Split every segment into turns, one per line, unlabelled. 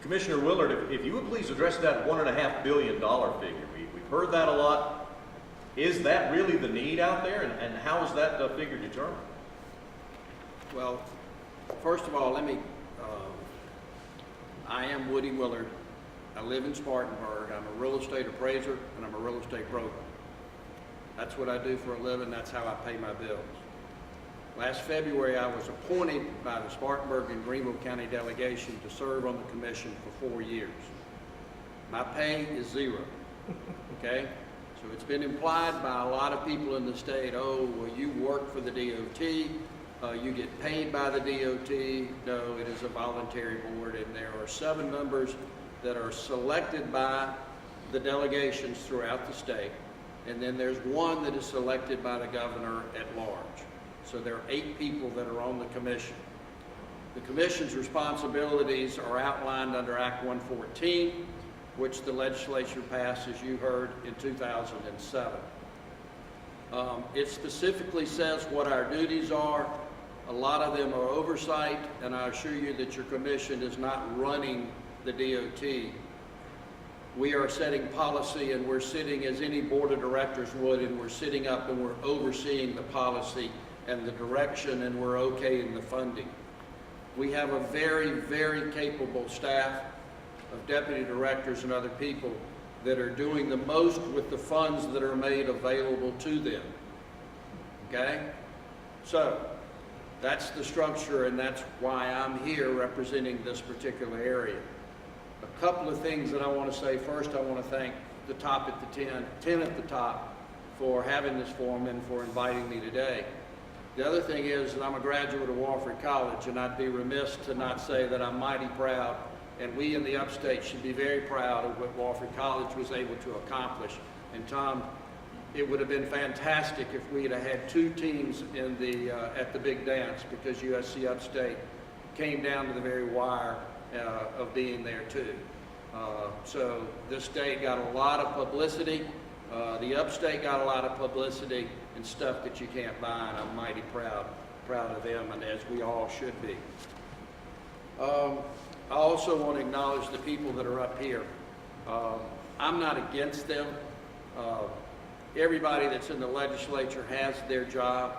Commissioner Willard, if you would please address that $1.5 billion figure. We've heard that a lot. Is that really the need out there, and how is that figure determined?
Well, first of all, I am Woody Willard. I live in Spartanburg. I'm a real estate appraiser and I'm a real estate broker. That's what I do for a living. That's how I pay my bills. Last February, I was appointed by the Spartanburg and Greenville County delegation to serve on the commission for 4 years. My pay is zero, okay? So it's been implied by a lot of people in the state, oh, well, you work for the DOT, you get paid by the DOT. No, it is a voluntary board, and there are 7 members that are selected by the delegations throughout the state, and then there's 1 that is selected by the governor at large. So there are 8 people that are on the commission. The commission's responsibilities are outlined under Act 114, which the legislature passed, as you heard, in 2007. It specifically says what our duties are. A lot of them are oversight, and I assure you that your commission is not running the DOT. We are setting policy, and we're sitting as any board of directors would, and we're sitting up and we're overseeing the policy and the direction, and we're okaying the funding. We have a very, very capable staff of deputy directors and other people that are doing the most with the funds that are made available to them. Okay? So, that's the structure, and that's why I'm here representing this particular area. A couple of things that I want to say. First, I want to thank the top at the 10 at the top, for having this forum and for inviting me today. The other thing is that I'm a graduate of Wofford College, and I'd be remiss to not say that I'm mighty proud, and we in the upstate should be very proud of what Wofford College was able to accomplish. And Tom, it would have been fantastic if we had 2 teams in the at the big dance, because USC Upstate came down to the very wire of being there too. So this state got a lot of publicity. The upstate got a lot of publicity and stuff that you can't buy, and I'm mighty proud of them, and as we all should be. I also want to acknowledge the people that are up here. I'm not against them. Everybody that's in the legislature has their job.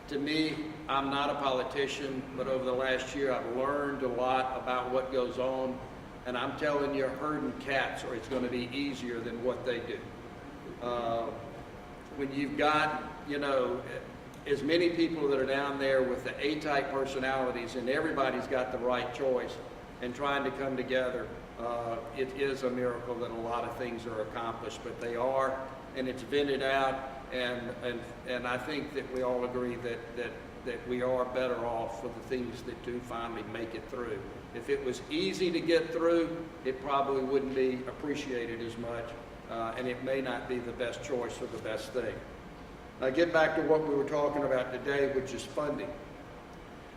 To me, I'm not a politician, but over the last year I've learned a lot about what goes on, and I'm telling you, herding cats, or it's going to be easier than what they do. When you've got, you know, as many people that are down there with the A-type personalities, and everybody's got the right choice and trying to come together, it is a miracle that a lot of things are accomplished, but they are, and it's vented out, and I think that we all agree that we are better off for the things that do finally make it through. If it was easy to get through, it probably wouldn't be appreciated as much, and it may not be the best choice or the best thing. Now get back to what we were talking about today, which is funding.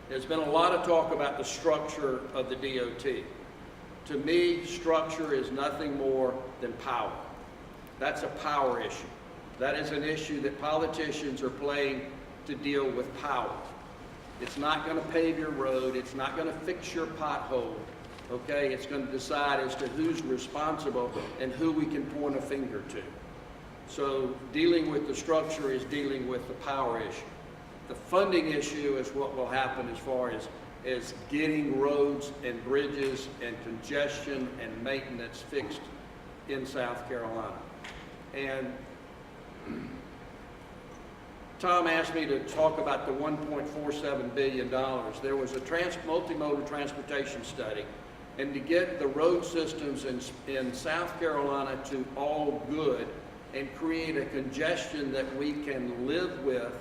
There's been a lot of talk about the structure of the DOT. To me, structure is nothing more than power. That's a power issue. That is an issue that politicians are playing to deal with power. It's not going to pave your road. It's not going to fix your pothole. Okay? It's going to decide as to who's responsible and who we can point a finger to. So dealing with the structure is dealing with the power issue. The funding issue is what will happen as far as getting roads and bridges and congestion and maintenance fixed in South Carolina. And Tom asked me to talk about the $1.47 billion. There was a multimodal transportation study, and to get the road systems in South Carolina to all good and create a congestion that we can live with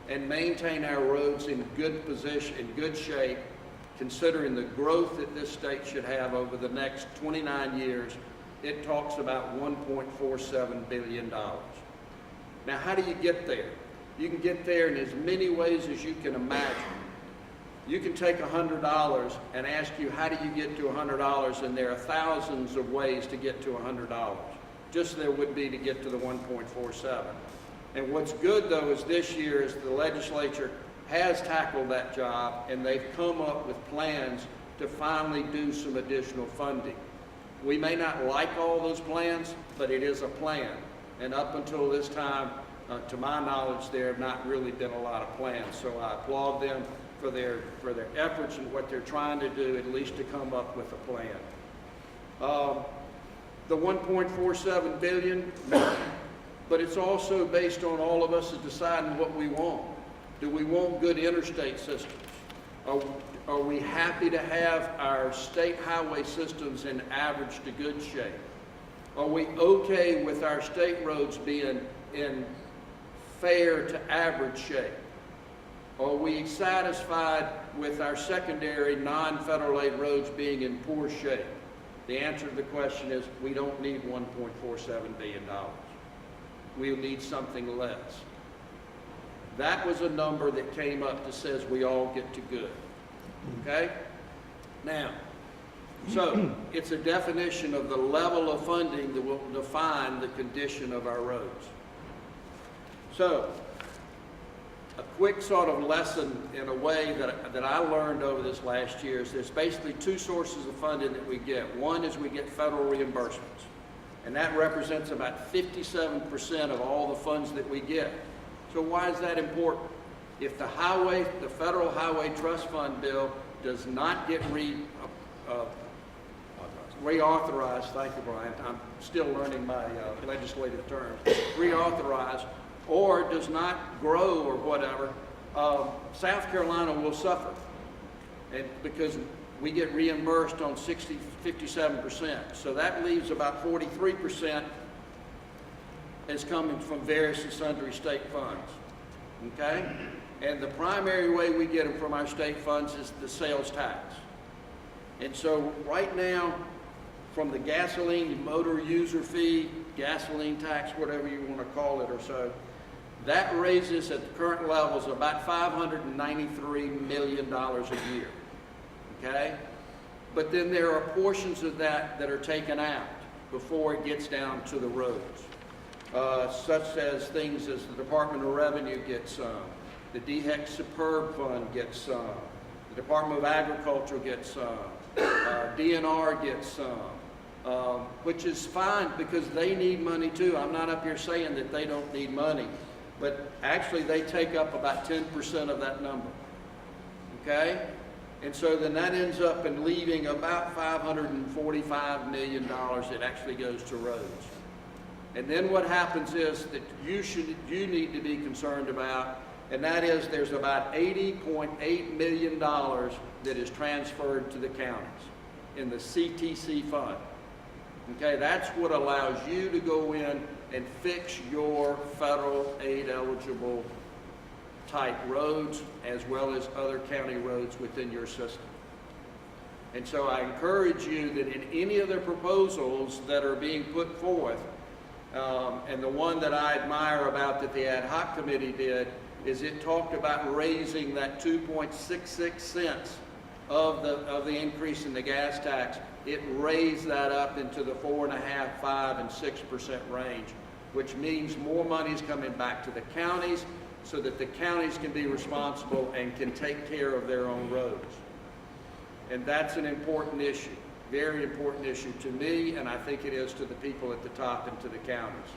and maintain our roads in good position, in good shape, considering the growth that this state should have over the next 29 years, it talks about $1.47 billion. Now, how do you get there? You can get there in as many ways as you can imagine. You can take $100 and ask you, how do you get to $100? And there are thousands of ways to get to $100, just as there would be to get to the 1.47. And what's good, though, is this year is the legislature has tackled that job, and they've come up with plans to finally do some additional funding. We may not like all those plans, but it is a plan. And up until this time, to my knowledge, there have not really been a lot of plans. So I applaud them for their efforts and what they're trying to do, at least to come up with a plan. The 1.47 billion, but it's also based on all of us deciding what we want. Do we want good interstate systems? Are we happy to have our state highway systems in average to good shape? Are we okay with our state roads being in fair to average shape? Are we satisfied with our secondary non-federal aid roads being in poor shape? The answer to the question is we don't need $1.47 billion. We'll need something less. That was a number that came up that says we all get to good. Okay? Now, so it's a definition of the level of funding that will define the condition of our roads. So, a quick sort of lesson in a way that I learned over this last year is there's basically two sources of funding that we get. One is we get federal reimbursements, and that represents about 57% of all the funds that we get. So why is that important? If the Federal Highway Trust Fund bill does not get reauthorized, thank you, Brian, I'm still learning my legislative terms, reauthorized, or does not grow or whatever, South Carolina will suffer. And because we get reimbursed on 57%. So that leaves about 43% is coming from various and sundry state funds, okay? And the primary way we get them from our state funds is the sales tax. And so right now, from the gasoline motor user fee, gasoline tax, whatever you want to call it or so, that raises at the current levels about $593 million a year, okay? But then there are portions of that that are taken out before it gets down to the roads. Such as things as the Department of Revenue gets some, the DHEC Superb Fund gets some, the Department of Agriculture gets some, DNR gets some, which is fine because they need money too. I'm not up here saying that they don't need money, but actually they take up about 10% of that number, okay? And so then that ends up in leaving about $545 million that actually goes to roads. And then what happens is that you need to be concerned about, and that is there's about $80.8 million that is transferred to the counties in the CTC fund. Okay, that's what allows you to go in and fix your federal aid eligible type roads as well as other county roads within your system. And so I encourage you that in any of the proposals that are being put forth, and the one that I admire about that the ad hoc committee did is it talked about raising that 2.66 cents of the increase in the gas tax. It raised that up into the 4.5%, 5%, and 6% range, which means more money is coming back to the counties so that the counties can be responsible and can take care of their own roads. And that's an important issue. Very important issue to me, and I think it is to the people at the top and to the counties.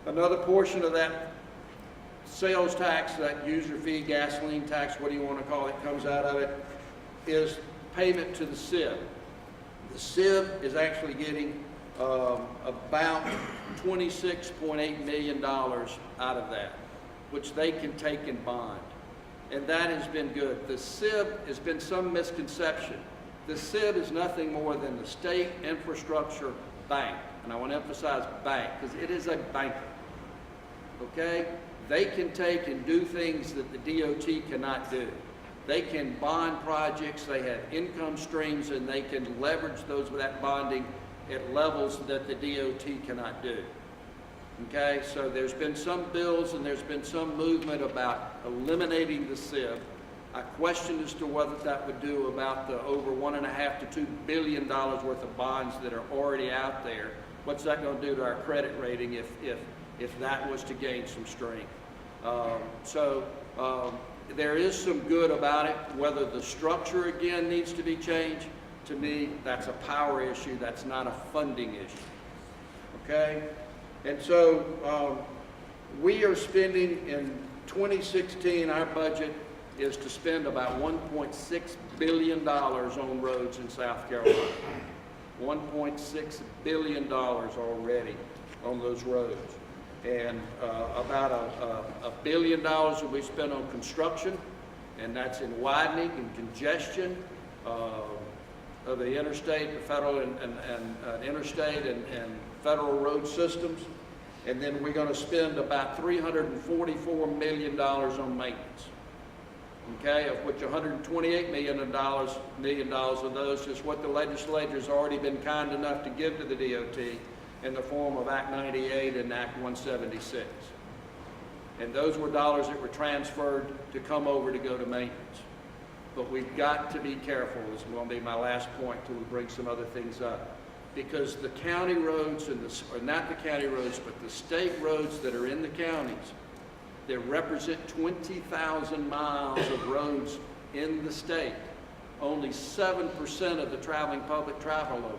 Another portion of that sales tax, that user fee, gasoline tax, what do you want to call it, comes out of it, is payment to the SIB. The SIB is actually getting about $26.8 million out of that, which they can take in bond. And that has been good. The SIB has been some misconception. The SIB is nothing more than the State Infrastructure Bank. And I want to emphasize bank, because it is a banker. Okay? They can take and do things that the DOT cannot do. They can bond projects, they have income streams, and they can leverage those with that bonding at levels that the DOT cannot do. Okay? So there's been some bills and there's been some movement about eliminating the SIB. I question as to what that would do about the over $1.5 to $2 billion worth of bonds that are already out there. What's that going to do to our credit rating if that was to gain some strength? there is some good about it. Whether the structure again needs to be changed, to me, that's a power issue. That's not a funding issue. Okay? And so we are spending in 2016, our budget is to spend about $1.6 billion on roads in South Carolina. $1.6 billion already on those roads. And about $1 billion will be spent on construction, and that's in widening and congestion of the interstate, the federal and interstate and federal road systems. And then we're going to spend about $344 million on maintenance. Okay, of which $128 million of those is what the legislature's already been kind enough to give to the DOT in the form of Act 98 and Act 176. And those were dollars that were transferred to come over to go to maintenance. But we've got to be careful. This is going to be my last point till we bring some other things up. Because the county roads, or not the county roads, but the state roads that are in the counties, that represent 20,000 miles of roads in the state, only 7% of the traveling public travel over.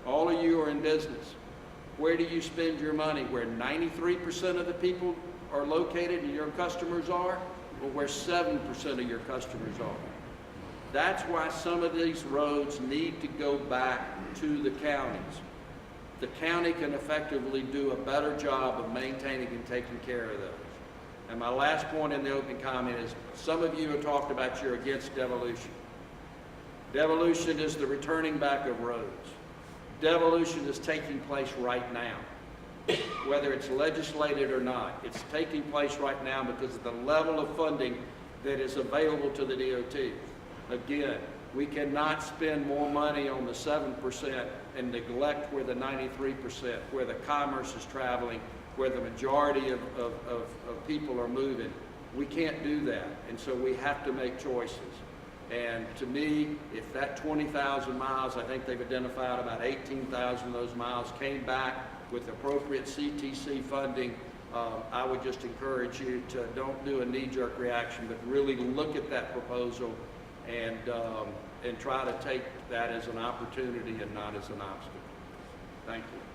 All of you are in business. Where do you spend your money? Where 93% of the people are located and your customers are, or where 7% of your customers are? That's why some of these roads need to go back to the counties. The county can effectively do a better job of maintaining and taking care of those. And my last point in the open comment is, some of you have talked about you're against devolution. Devolution is the returning back of roads. Devolution is taking place right now. Whether it's legislated or not, it's taking place right now because of the level of funding that is available to the DOT. Again, we cannot spend more money on the 7% and neglect where the 93%, where the commerce is traveling, where the majority of people are moving. We can't do that, and so we have to make choices. And to me, if that 20,000 miles, I think they've identified about 18,000 of those miles, came back with appropriate CTC funding, I would just encourage you to don't do a knee-jerk reaction, but really look at that proposal and try to take that as an opportunity and not as an obstacle. Thank you.